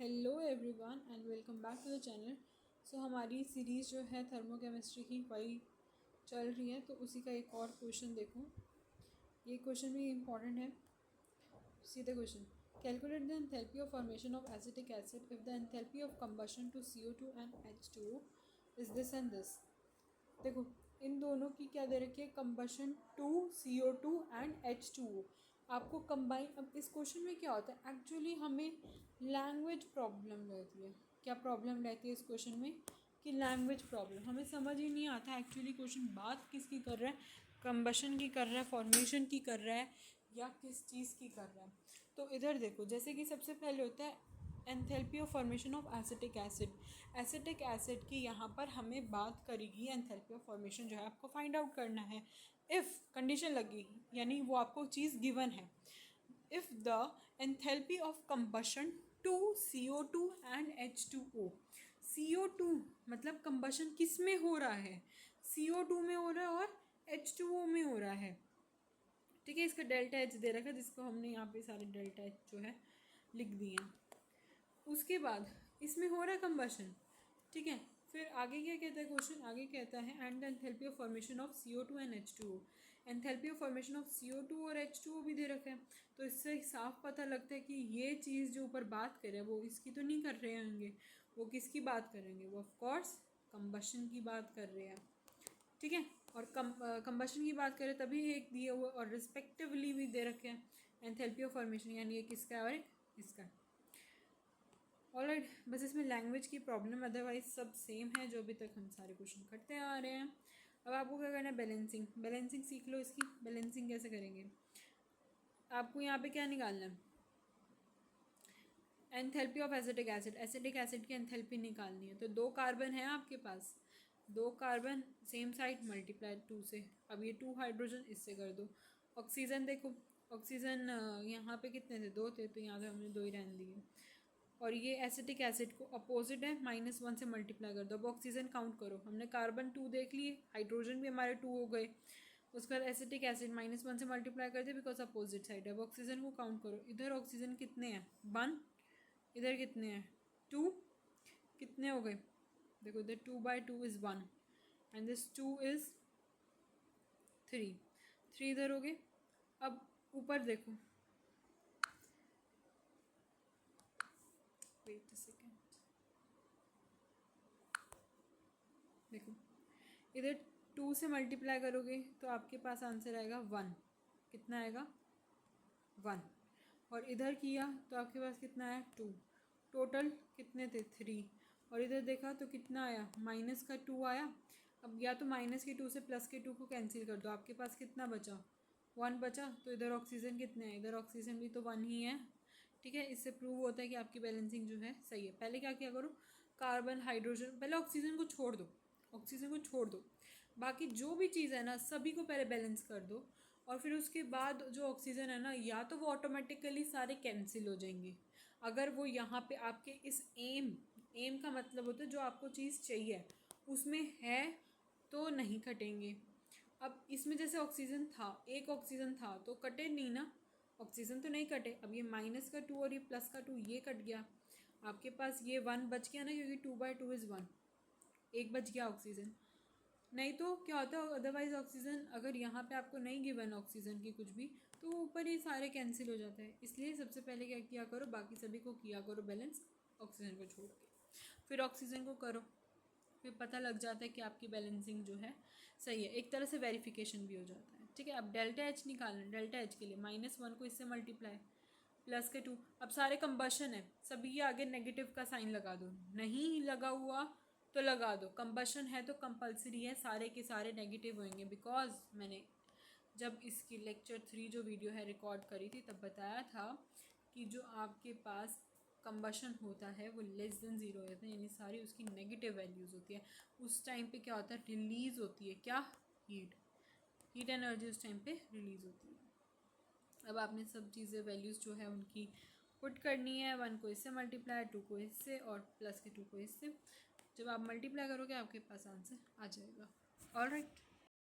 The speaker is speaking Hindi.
Hello everyone and welcome back to the channel. So हमारी सीरीज़ जो है थर्मोकेमिस्ट्री की वही चल रही है, तो उसी का एक और क्वेश्चन देखो। ये क्वेश्चन भी इम्पॉर्टेंट है। सीधा question, calculate the enthalpy of formation of acetic acid if the enthalpy of combustion to CO2 and H2O is this and this. देखो, इन दोनों की क्या दे रखी है, combustion to CO2 and H2O। आपको कंबाइन, अब इस क्वेश्चन में क्या होता है, एक्चुअली हमें लैंग्वेज प्रॉब्लम रहती है। क्या प्रॉब्लम रहती है इस क्वेश्चन में कि लैंग्वेज प्रॉब्लम, हमें समझ ही नहीं आता एक्चुअली क्वेश्चन बात किसकी कर रहा है, कंबशन की कर रहा है, फॉर्मेशन की कर रहा है, या किस चीज़ की कर रहा है। तो इधर देखो, जैसे कि सबसे पहले होता है enthalpy of formation of acetic acid. Acetic acid की यहाँ पर हमें बात करेगी, एंथैल्पी ऑफ फॉर्मेशन जो है आपको फाइंड आउट करना है। इफ़ कंडीशन लगेगी, यानी वो आपको चीज़ गिवन है, if the enthalpy of combustion to CO2 and H2O। CO2 मतलब कंबशन किस में हो रहा है, CO2 में हो रहा है और H2O में हो रहा है। ठीक है, इसका डेल्टा H दे रखा है, जिसको हमने यहाँ पे सारे डेल्टा H जो है लिख दिए हैं। उसके बाद इसमें हो रहा है कंबशन, ठीक है। फिर आगे क्या कहता है क्वेश्चन, आगे कहता है and enthalpy of formation of CO2 and H2O। Enthalpy of formation of CO2 और H2O भी दे रखा है, तो इससे साफ पता लगता है कि ये चीज़ जो ऊपर बात कर रहे हैं वो इसकी तो नहीं कर रहे होंगे, वो किसकी बात करेंगे, वो ऑफकोर्स कंबशन की बात कर रहे हैं। ठीक है, और कंबशन की बात करें तभी एक दिए हुए और रिस्पेक्टिवली भी दे रखे हैं एंथैल्पी ऑफ फॉर्मेशन, यानी ये किसका है और एक इसका। ऑलराइट, बस इसमें लैंग्वेज की प्रॉब्लम, अदरवाइज सब सेम है जो अभी तक हम सारे क्वेश्चन करते आ रहे हैं। अब आपको क्या करना है, बैलेंसिंग। बैलेंसिंग सीख लो इसकी। बैलेंसिंग कैसे करेंगे, आपको यहाँ पे क्या निकालना है, enthalpy of acetic acid. Acetic acid की एंथैल्पी निकालनी है। तो 2 कार्बन है आपके पास, 2 कार्बन सेम साइड मल्टीप्लाई 2 से। अब ये 2 हाइड्रोजन इससे कर दो। ऑक्सीजन देखो, ऑक्सीजन यहाँ पे कितने थे, 2 थे, तो यहाँ पे हमने 2 ही रहने दिए। और ये एसिटिक एसिड को अपोजिट है, -1 से मल्टीप्लाई कर दो। अब ऑक्सीजन काउंट करो, हमने कार्बन 2 देख लिए, हाइड्रोजन भी हमारे 2 हो गए। उसके बाद एसिटिक एसिड -1 से मल्टीप्लाई कर दे बिकॉज अपोजिट साइड है। अब ऑक्सीजन को काउंट करो, इधर ऑक्सीजन कितने हैं, 1, इधर कितने हैं, 2, कितने हो गए, देखो इधर 2/2 इज़ 1 एंड दिस 2 इज़ 3, 3 इधर हो गए। अब ऊपर देखो, वेट अ सेकेंड, देखो इधर 2 से मल्टीप्लाई करोगे तो आपके पास आंसर आएगा 1। कितना आएगा, 1। और इधर किया तो आपके पास कितना आया, 2। टोटल कितने थे, 3। और इधर देखा तो कितना आया, -2 आया। अब या तो -2 से +2 को कैंसिल कर दो, आपके पास कितना बचा, 1 बचा। तो इधर ऑक्सीजन कितने हैं, इधर ऑक्सीजन भी तो 1 ही है। ठीक है, इससे प्रूव होता है कि आपकी बैलेंसिंग जो है सही है। पहले क्या किया करो, कार्बन हाइड्रोजन, पहले ऑक्सीजन को छोड़ दो, ऑक्सीजन को छोड़ दो, बाकी जो भी चीज़ है ना सभी को पहले बैलेंस कर दो। और फिर उसके बाद जो ऑक्सीजन है ना, या तो वो ऑटोमेटिकली सारे कैंसिल हो जाएंगे अगर वो यहाँ पे आपके इस एम का मतलब होता है जो आपको चीज़ चाहिए उसमें है, तो नहीं कटेंगे। अब इसमें जैसे ऑक्सीजन था, एक ऑक्सीजन था तो कटे नहीं ना, ऑक्सीजन तो नहीं कटे। अब ये -2 और ये +2 ये कट गया, आपके पास ये 1 बच गया ना, क्योंकि 2/2 इज़ 1, एक बच गया ऑक्सीजन। नहीं तो क्या होता है, अदरवाइज ऑक्सीजन अगर यहाँ पे आपको नहीं गिवन ऑक्सीजन की कुछ भी, तो ऊपर ही सारे कैंसिल हो जाते हैं। इसलिए सबसे पहले क्या किया करो, बाकी सभी को किया करो बैलेंस, ऑक्सीजन को छोड़ के। फिर ऑक्सीजन को करो, फिर पता लग जाता है कि आपकी बैलेंसिंग जो है सही है। एक तरह से वेरिफिकेशन भी हो जाता है। ठीक है, अब डेल्टा एच निकालना। डेल्टा एच के लिए -1 को इससे मल्टीप्लाई, +2। अब सारे कंबशन है, सभी के आगे नेगेटिव का साइन लगा दो, नहीं लगा हुआ तो लगा दो। कंबशन है तो कंपलसरी है, सारे के सारे नेगेटिव होंगे। बिकॉज मैंने जब इसकी लेक्चर 3 जो वीडियो है रिकॉर्ड करी थी तब बताया था कि जो आपके पास कंबशन होता है वो <0 होता है, यानी सारी उसकी नेगेटिव वैल्यूज़ होती है। उस टाइम पे क्या होता है, रिलीज़ होती है क्या, हीट एनर्जी उस टाइम पे रिलीज़ होती है। अब आपने सब चीज़ें वैल्यूज़ जो है उनकी पुट करनी है। 1 को इससे मल्टीप्लाई, 2 को इससे और +2 को इससे। जब आप मल्टीप्लाई करोगे आपके पास आंसर आ जाएगा। ऑलराइट।